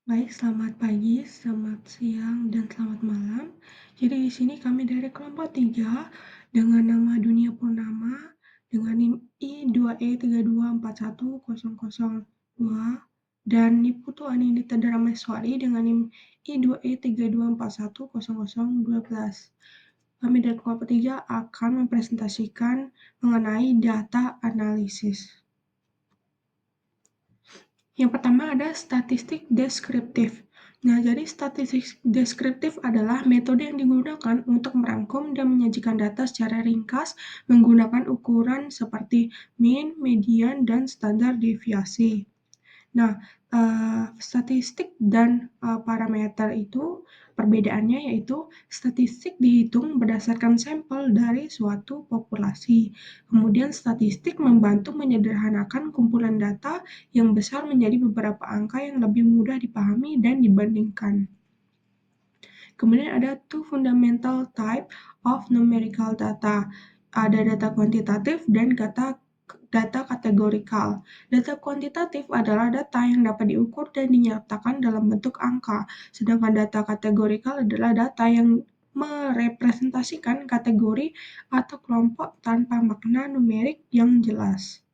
Baik, selamat pagi, selamat siang, dan selamat malam. Jadi di sini kami dari kelompok 3 dengan nama Dunia Purnama dengan NIM I2E32410002 dan Niputu Anindita Dharmaswari dengan NIM I2E32410012. Kami dari kelompok 3 akan mempresentasikan mengenai data analisis. Yang pertama ada statistik deskriptif. Nah, jadi statistik deskriptif adalah metode yang digunakan untuk merangkum dan menyajikan data secara ringkas menggunakan ukuran seperti mean, median, dan standar deviasi. Nah, statistik dan parameter itu perbedaannya yaitu statistik dihitung berdasarkan sampel dari suatu populasi. Kemudian statistik membantu menyederhanakan kumpulan data yang besar menjadi beberapa angka yang lebih mudah dipahami dan dibandingkan. Kemudian ada two fundamental type of numerical data. Ada data kuantitatif dan data kategorikal. Data kuantitatif adalah data yang dapat diukur dan dinyatakan dalam bentuk angka, sedangkan data kategorikal adalah data yang merepresentasikan kategori atau kelompok tanpa makna numerik yang jelas.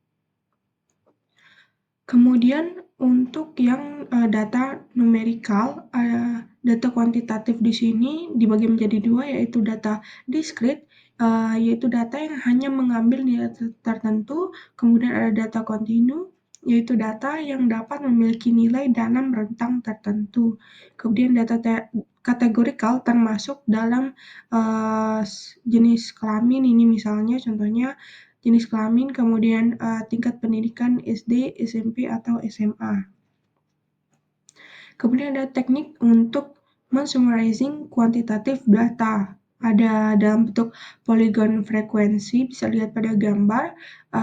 Kemudian untuk yang data numerikal, data kuantitatif di sini dibagi menjadi dua, yaitu data diskrit, yaitu data yang hanya mengambil nilai tertentu, kemudian ada data kontinu, yaitu data yang dapat memiliki nilai dalam rentang tertentu. Kemudian data kategorikal termasuk dalam jenis kelamin, ini misalnya contohnya jenis kelamin, kemudian tingkat pendidikan SD, SMP, atau SMA. Kemudian ada teknik untuk men-summarizing kuantitatif data. Ada dalam bentuk polygon frekuensi, bisa lihat pada gambar,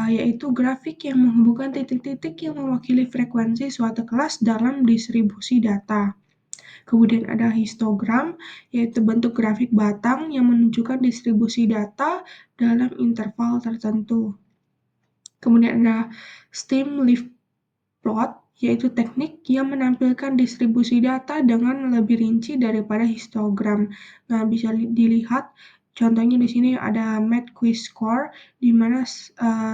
yaitu grafik yang menghubungkan titik-titik yang mewakili frekuensi suatu kelas dalam distribusi data. Kemudian ada histogram, yaitu bentuk grafik batang yang menunjukkan distribusi data dalam interval tertentu. Kemudian ada stem leaf plot, yaitu teknik yang menampilkan distribusi data dengan lebih rinci daripada histogram. Nah, bisa dilihat contohnya di sini ada MATQUIZScore, di mana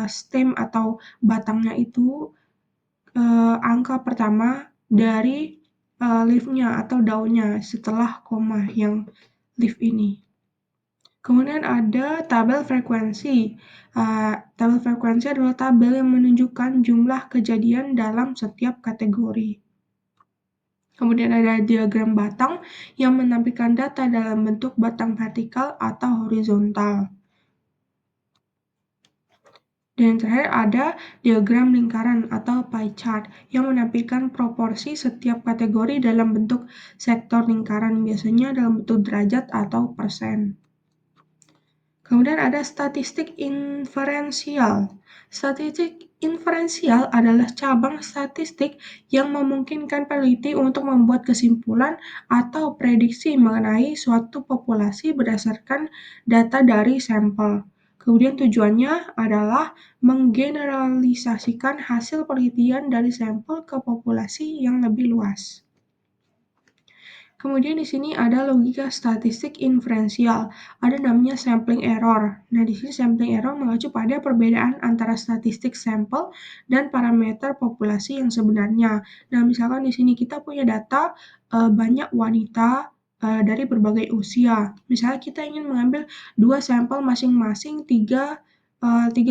stem atau batangnya itu angka pertama dari leaf-nya atau daunnya setelah koma yang leaf ini. Kemudian ada tabel frekuensi. Tabel frekuensi adalah tabel yang menunjukkan jumlah kejadian dalam setiap kategori. Kemudian ada diagram batang yang menampilkan data dalam bentuk batang vertikal atau horizontal. Dan yang terakhir ada diagram lingkaran atau pie chart yang menampilkan proporsi setiap kategori dalam bentuk sektor lingkaran, biasanya dalam bentuk derajat atau persen. Kemudian ada statistik inferensial. Statistik inferensial adalah cabang statistik yang memungkinkan peneliti untuk membuat kesimpulan atau prediksi mengenai suatu populasi berdasarkan data dari sampel. Kemudian tujuannya adalah menggeneralisasikan hasil penelitian dari sampel ke populasi yang lebih luas. Kemudian di sini ada logika statistik inferensial, ada namanya sampling error. Nah, di sini sampling error mengacu pada perbedaan antara statistik sampel dan parameter populasi yang sebenarnya. Nah, misalkan di sini kita punya data banyak wanita dari berbagai usia. Misalnya kita ingin mengambil 2 sampel masing-masing, tiga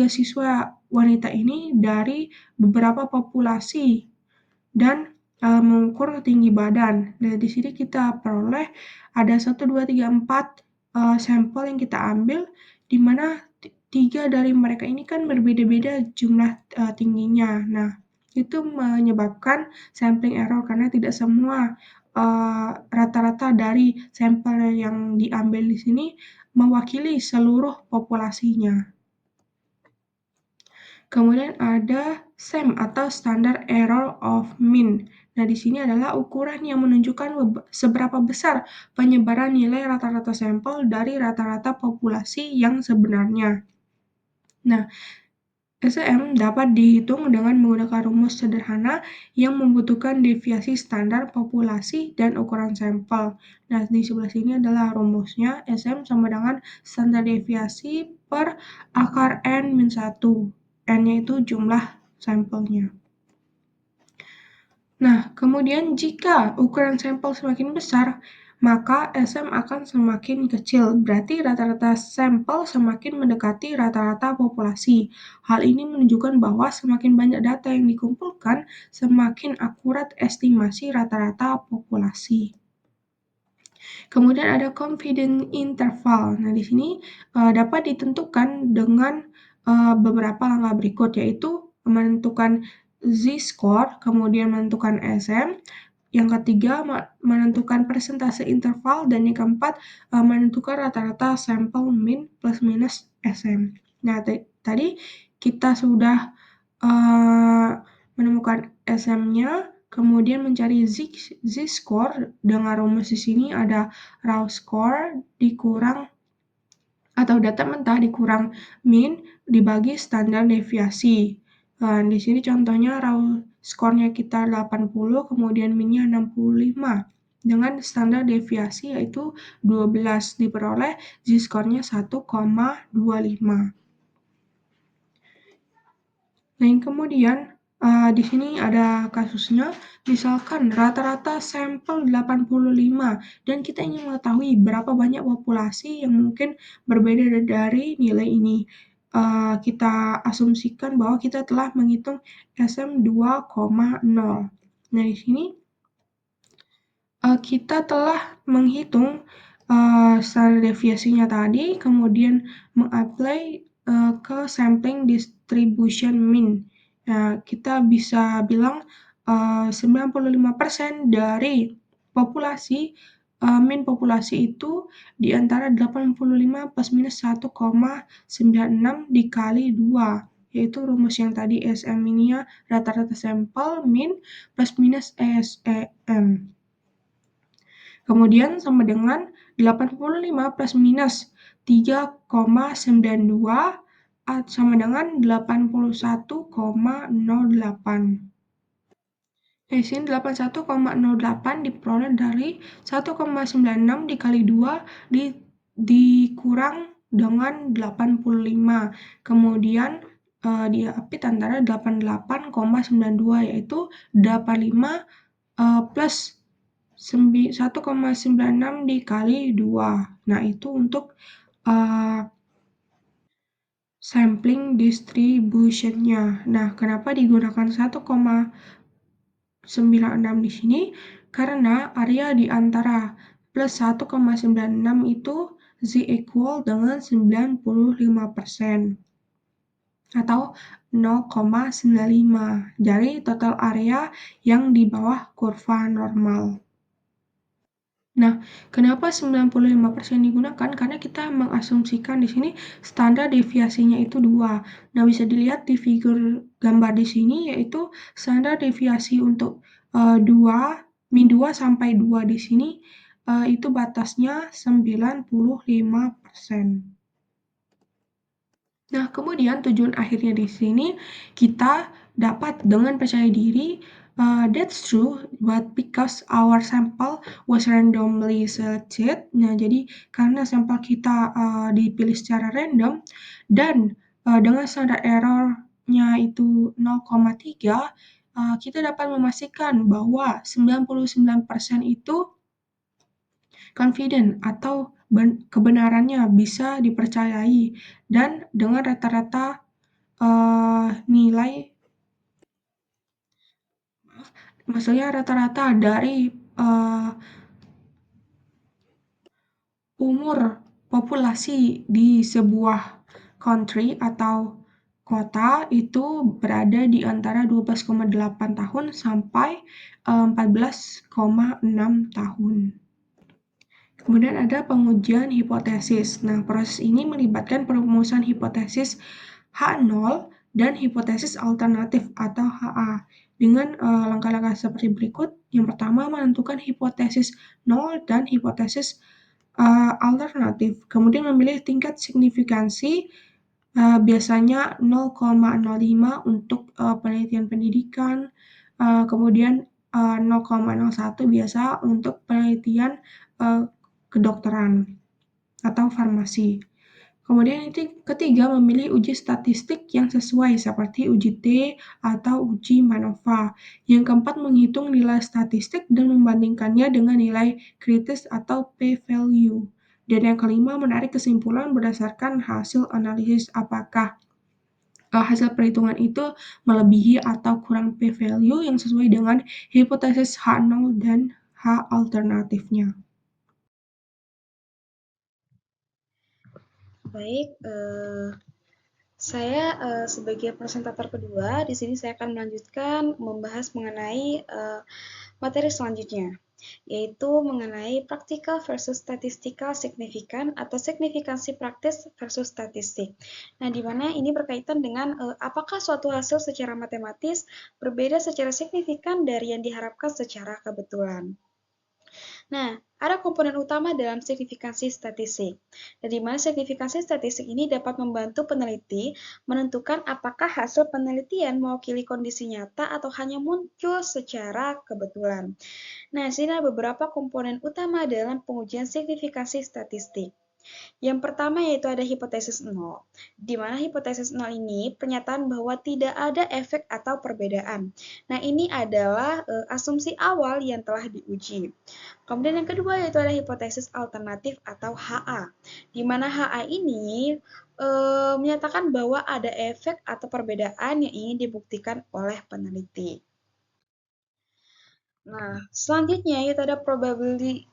siswa wanita ini dari beberapa populasi dan mengukur tinggi badan. Nah, di sini kita peroleh ada 1, 2, 3, 4 sampel yang kita ambil, di mana 3 dari mereka ini kan berbeda-beda jumlah tingginya. Nah, itu menyebabkan sampling error karena tidak semua rata-rata dari sampel yang diambil di sini mewakili seluruh populasinya. Kemudian ada SEM atau Standard Error of Mean. Nah, di sini adalah ukuran yang menunjukkan seberapa besar penyebaran nilai rata-rata sampel dari rata-rata populasi yang sebenarnya. Nah, SM dapat dihitung dengan menggunakan rumus sederhana yang membutuhkan deviasi standar populasi dan ukuran sampel. Nah, di sebelah sini adalah rumusnya. SM sama dengan standar deviasi per akar N-1. N-nya itu jumlah sampelnya. Nah, kemudian jika ukuran sampel semakin besar, maka SM akan semakin kecil. Berarti rata-rata sampel semakin mendekati rata-rata populasi. Hal ini menunjukkan bahwa semakin banyak data yang dikumpulkan, semakin akurat estimasi rata-rata populasi. Kemudian ada confidence interval. Nah, di sini dapat ditentukan dengan beberapa langkah berikut, yaitu menentukan z-score, kemudian menentukan SM, yang ketiga menentukan persentase interval, dan yang keempat menentukan rata-rata sampel min plus minus SM. Nah, tadi kita sudah menemukan SM-nya, kemudian mencari z-score. Dengan rumus di sini ada raw score dikurang atau data mentah dikurang min dibagi standar deviasi. Di sini contohnya raw skornya kita 80, kemudian minnya 65. Dengan standar deviasi yaitu 12, diperoleh z-skornya 1,25. Nah, yang kemudian di sini ada kasusnya, misalkan rata-rata sampel 85 dan kita ingin mengetahui berapa banyak populasi yang mungkin berbeda dari nilai ini. Kita asumsikan bahwa kita telah menghitung SM 2,0. Nah, di sini kita telah menghitung standar deviasinya tadi, kemudian mengapply ke sampling distribution mean. Nah, kita bisa bilang 95% dari populasi, mean populasi itu di antara 85 plus minus 1,96 dikali 2, yaitu rumus yang tadi SM ini ya, rata-rata sampel min plus minus SEM. Kemudian sama dengan 85 plus minus 3,92 sama dengan 81,08. Di sini 81,08 diperoleh dari 1,96 dikali 2 dikurang dengan 85. Kemudian diapit antara 88,92, yaitu 85 plus 1,96 dikali 2. Nah, itu untuk sampling distribution-nya. Nah, kenapa digunakan 1,96 di sini? Karena area di antara plus 1,96 itu Z equal dengan 95%. Atau 0,95. Jadi total area yang di bawah kurva normal. Nah, kenapa 95% digunakan? Karena kita mengasumsikan di sini standar deviasinya itu 2. Nah, bisa dilihat di figur gambar di sini, yaitu standar deviasi untuk 2, min 2 sampai 2 di sini, itu batasnya 95%. Nah, kemudian tujuan akhirnya di sini kita dapat dengan percaya diri, that's true, but because our sample was randomly selected. Nah, jadi karena sampel kita dipilih secara random dan dengan standar error-nya itu 0,3, kita dapat memastikan bahwa 99% itu confident atau kebenarannya bisa dipercayai, dan dengan rata-rata nilai, maksudnya rata-rata dari umur populasi di sebuah country atau kota itu berada di antara 12,8 tahun sampai 14,6 tahun. Kemudian ada pengujian hipotesis. Nah, proses ini melibatkan perumusan hipotesis H0 dan hipotesis alternatif atau HA dengan langkah-langkah seperti berikut. Yang pertama, menentukan hipotesis 0 dan hipotesis alternatif. Kemudian memilih tingkat signifikansi Biasanya 0,05 untuk penelitian pendidikan, kemudian 0,01 biasa untuk penelitian kedokteran atau farmasi. Kemudian yang ketiga, memilih uji statistik yang sesuai seperti uji T atau uji MANOVA. Yang keempat, menghitung nilai statistik dan membandingkannya dengan nilai kritis atau p-value. Dan yang kelima, menarik kesimpulan berdasarkan hasil analisis apakah hasil perhitungan itu melebihi atau kurang p-value yang sesuai dengan hipotesis H0 dan H alternatifnya. Baik, saya sebagai presentator kedua, di sini saya akan melanjutkan membahas mengenai materi selanjutnya, yaitu mengenai practical versus statistical signifikan atau signifikansi praktis versus statistik. Nah, di mana ini berkaitan dengan apakah suatu hasil secara matematis berbeda secara signifikan dari yang diharapkan secara kebetulan. Nah, ada komponen utama dalam signifikansi statistik, di mana signifikansi statistik ini dapat membantu peneliti menentukan apakah hasil penelitian mewakili kondisi nyata atau hanya muncul secara kebetulan. Nah, sini ada beberapa komponen utama dalam pengujian signifikansi statistik. Yang pertama yaitu ada hipotesis nol, di mana hipotesis nol ini pernyataan bahwa tidak ada efek atau perbedaan. Nah, ini adalah asumsi awal yang telah diuji. Kemudian yang kedua yaitu ada hipotesis alternatif atau HA, di mana HA ini menyatakan bahwa ada efek atau perbedaan yang ingin dibuktikan oleh peneliti. Nah, selanjutnya yaitu ada probability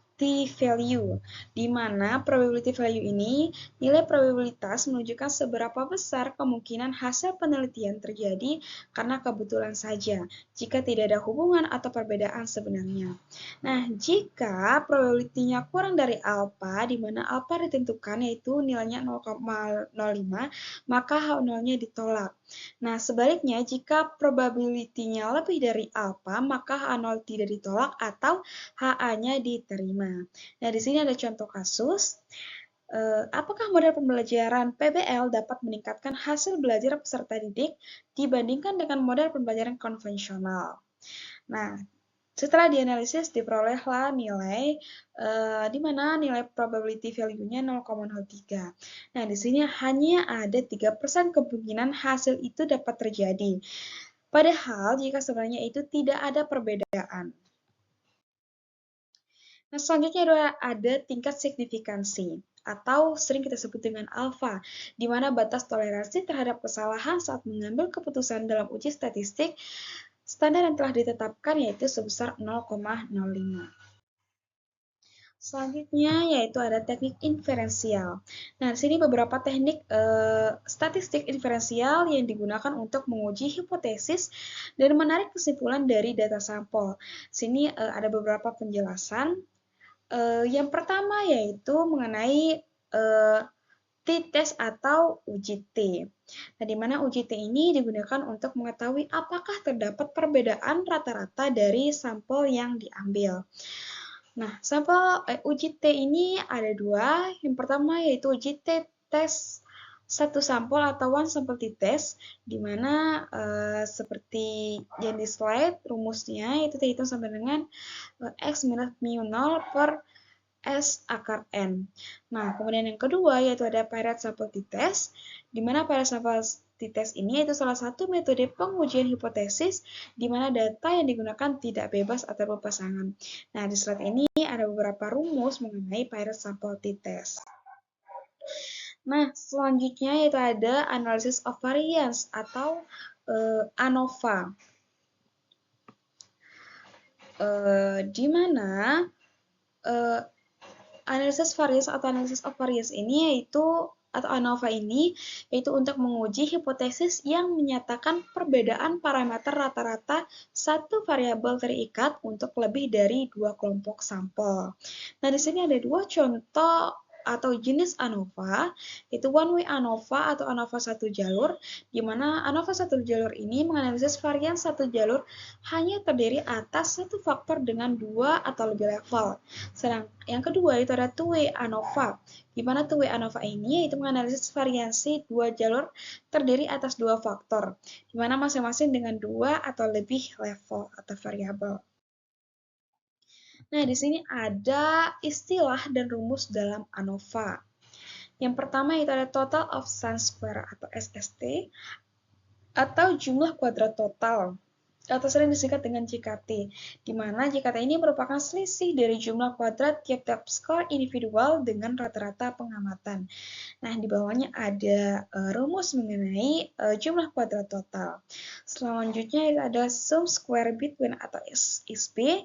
value, di mana probability value ini nilai probabilitas menunjukkan seberapa besar kemungkinan hasil penelitian terjadi karena kebetulan saja, jika tidak ada hubungan atau perbedaan sebenarnya. Nah, jika probability-nya kurang dari alpha, di mana alpha ditentukan yaitu nilainya 0,05, maka H0-nya ditolak. Nah, sebaliknya, jika probability-nya lebih dari alpha, maka H0 tidak ditolak atau HA-nya diterima. Nah, di sini ada contoh kasus. Apakah model pembelajaran PBL dapat meningkatkan hasil belajar peserta didik dibandingkan dengan model pembelajaran konvensional? Nah, setelah dianalisis diperolehlah nilai di mana nilai probability value-nya 0,03. Nah, di sini hanya ada 3% kemungkinan hasil itu dapat terjadi. Padahal jika sebenarnya itu tidak ada perbedaan. Nah, selanjutnya ada tingkat signifikansi atau sering kita sebut dengan alfa, di mana batas toleransi terhadap kesalahan saat mengambil keputusan dalam uji statistik standar yang telah ditetapkan yaitu sebesar 0,05. Selanjutnya yaitu ada teknik inferensial. Nah, di sini beberapa teknik statistik inferensial yang digunakan untuk menguji hipotesis dan menarik kesimpulan dari data sampel. Sini ada beberapa penjelasan. Yang pertama yaitu mengenai t-test atau uji T. Nah, di mana uji T ini digunakan untuk mengetahui apakah terdapat perbedaan rata-rata dari sampel yang diambil. Nah, sampel uji T ini ada dua. Yang pertama yaitu uji T tes satu sampel atau one sample t-test, di mana seperti yang di slide rumusnya itu terhitung sama dengan X minus mu 0 per S akar N. Nah, kemudian yang kedua yaitu ada paired sample t-test, di mana paired sample t-test ini yaitu salah satu metode pengujian hipotesis di mana data yang digunakan tidak bebas atau berpasangan. Nah, di slide ini ada beberapa rumus mengenai paired sample t-test. Nah, selanjutnya yaitu ada analysis of variance atau ANOVA. Di mana analisis variance atau analysis of variance ini yaitu atau ANOVA ini yaitu untuk menguji hipotesis yang menyatakan perbedaan parameter rata-rata satu variabel terikat untuk lebih dari dua kelompok sampel. Nah, di sini ada dua contoh atau jenis ANOVA, itu one way ANOVA atau ANOVA satu jalur, di mana ANOVA satu jalur ini menganalisis varian satu jalur hanya terdiri atas satu faktor dengan dua atau lebih level. Sedang yang kedua itu ada two way ANOVA, di mana two way ANOVA ini yaitu menganalisis variasi dua jalur terdiri atas dua faktor, di mana masing-masing dengan dua atau lebih level atau variabel. Nah, di sini ada istilah dan rumus dalam ANOVA. Yang pertama itu ada total of sum square atau SST, atau jumlah kuadrat total, atau sering disingkat dengan JKT, di mana JKT ini merupakan selisih dari jumlah kuadrat tiap-tiap skor individual dengan rata-rata pengamatan. Nah, di bawahnya ada rumus mengenai jumlah kuadrat total. Selanjutnya itu ada sum square between atau SSB,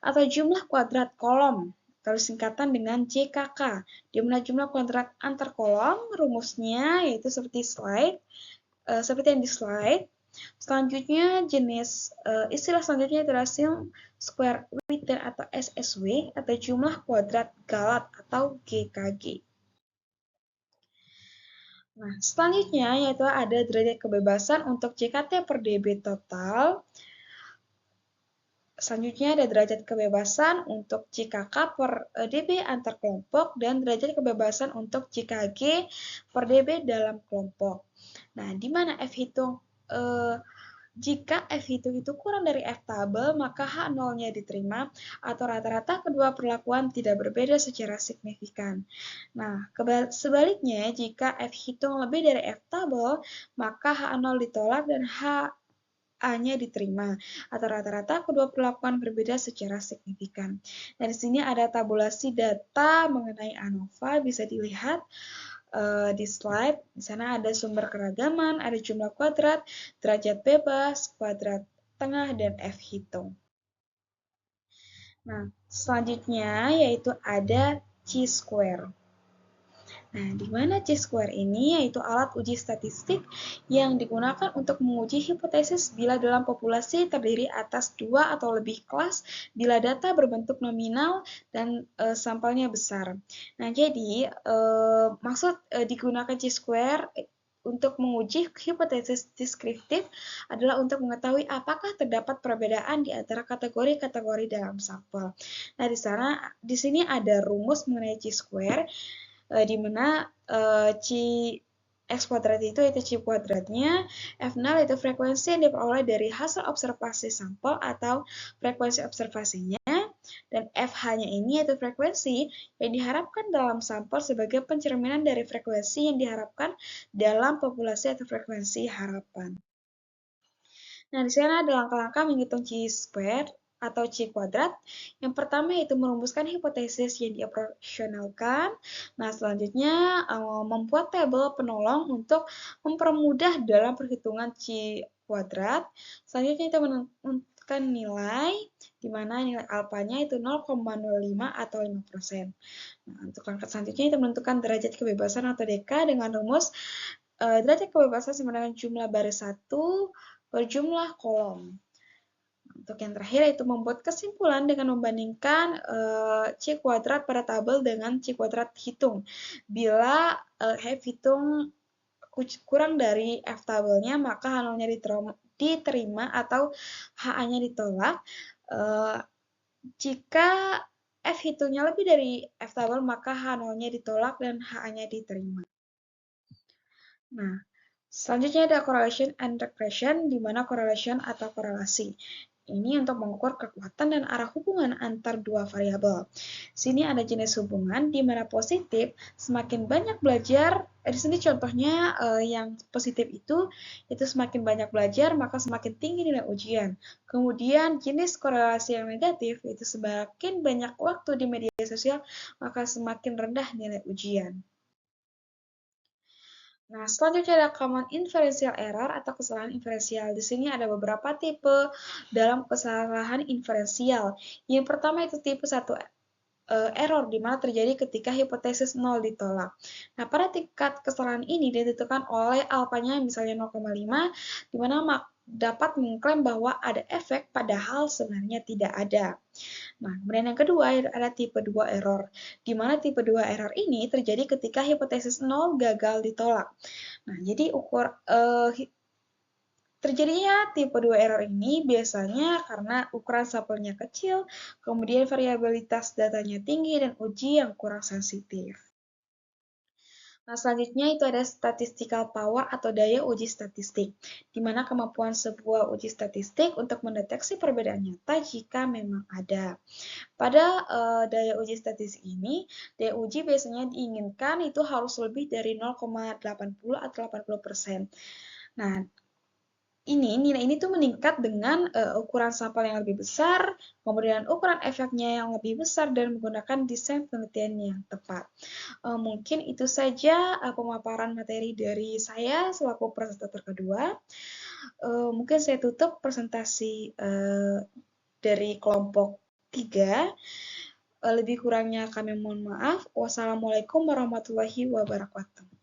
atau jumlah kuadrat kolom, atau singkatan dengan JKK, di mana jumlah kuadrat antar kolom rumusnya yaitu seperti yang di slide. Selanjutnya jenis istilah selanjutnya adalah sum square within atau SSW, atau jumlah kuadrat galat atau GKG. Nah, selanjutnya yaitu ada derajat kebebasan untuk JKT per DB total. Selanjutnya ada derajat kebebasan untuk JKK per DB antar kelompok dan derajat kebebasan untuk JKG per DB dalam kelompok. Nah, di mana F hitung jika F hitung itu kurang dari F tabel, maka H0-nya diterima atau rata-rata kedua perlakuan tidak berbeda secara signifikan. Nah, sebaliknya jika F hitung lebih dari F tabel, maka H0 ditolak dan H-nya diterima atau rata-rata kedua perlakuan berbeda secara signifikan. Dan di sini ada tabulasi data mengenai ANOVA, bisa dilihat di slide. Di sana ada sumber keragaman, ada jumlah kuadrat, derajat bebas, kuadrat tengah, dan F hitung. Nah, selanjutnya yaitu ada chi-square. Nah, di mana chi-square ini yaitu alat uji statistik yang digunakan untuk menguji hipotesis bila dalam populasi terdiri atas dua atau lebih kelas, bila data berbentuk nominal dan sampelnya besar. Nah, jadi maksud digunakan chi-square untuk menguji hipotesis deskriptif adalah untuk mengetahui apakah terdapat perbedaan di antara kategori-kategori dalam sampel. Nah, di sini ada rumus mengenai chi-square, di mana X kuadrat itu chi kuadratnya, F0 itu frekuensi yang diperoleh dari hasil observasi sampel atau frekuensi observasinya, dan FH-nya ini yaitu frekuensi yang diharapkan dalam sampel sebagai pencerminan dari frekuensi yang diharapkan dalam populasi atau frekuensi harapan. Nah, di sana ada langkah-langkah menghitung chi-square atau chi kuadrat. Yang pertama yaitu merumuskan hipotesis yang dioperasionalkan. Nah, selanjutnya membuat tabel penolong untuk mempermudah dalam perhitungan chi kuadrat. Selanjutnya itu menentukan nilai, di mana nilai alfanya itu 0,05 atau 5%. Nah, untuk langkah selanjutnya itu menentukan derajat kebebasan atau DK dengan rumus derajat kebebasan sama dengan jumlah baris 1 per jumlah kolom. Untuk yang terakhir yaitu membuat kesimpulan dengan membandingkan C kuadrat pada tabel dengan C kuadrat hitung. Bila F hitung kurang dari F tabelnya, maka H0-nya diterima atau HA-nya ditolak. Jika F hitungnya lebih dari F tabel, maka H0-nya ditolak dan HA-nya diterima. Nah, selanjutnya ada correlation and regression, di mana correlation atau korelasi. Ini untuk mengukur kekuatan dan arah hubungan antar dua variabel. Sini ada jenis hubungan di mana positif semakin banyak belajar. Di sini contohnya yang positif itu semakin banyak belajar maka semakin tinggi nilai ujian. Kemudian jenis korelasi yang negatif itu semakin banyak waktu di media sosial maka semakin rendah nilai ujian. Nah, selanjutnya ada common inferential error atau kesalahan inferensial. Di sini ada beberapa tipe dalam kesalahan inferensial. Yang pertama itu tipe 1 error, di mana terjadi ketika hipotesis 0 ditolak. Nah, pada tingkat kesalahan ini ditentukan oleh alfanya misalnya 0,5, di mana dapat mengklaim bahwa ada efek padahal sebenarnya tidak ada. Nah, kemudian yang kedua ada tipe 2 error, di mana tipe 2 error ini terjadi ketika hipotesis 0 gagal ditolak. Nah, jadi terjadinya tipe 2 error ini biasanya karena ukuran sampelnya kecil, kemudian variabilitas datanya tinggi, dan uji yang kurang sensitif. Nah, selanjutnya itu ada statistical power atau daya uji statistik, di mana kemampuan sebuah uji statistik untuk mendeteksi perbedaan nyata jika memang ada. Pada daya uji statistik ini, daya uji biasanya diinginkan itu harus lebih dari 0,80 atau 80%. Nah, nilai ini tuh meningkat dengan ukuran sampel yang lebih besar, kemudian ukuran efeknya yang lebih besar, dan menggunakan desain penelitian yang tepat. Mungkin itu saja pemaparan materi dari saya selaku presentator kedua. Mungkin saya tutup presentasi dari kelompok 3. Lebih kurangnya kami mohon maaf. Wassalamualaikum warahmatullahi wabarakatuh.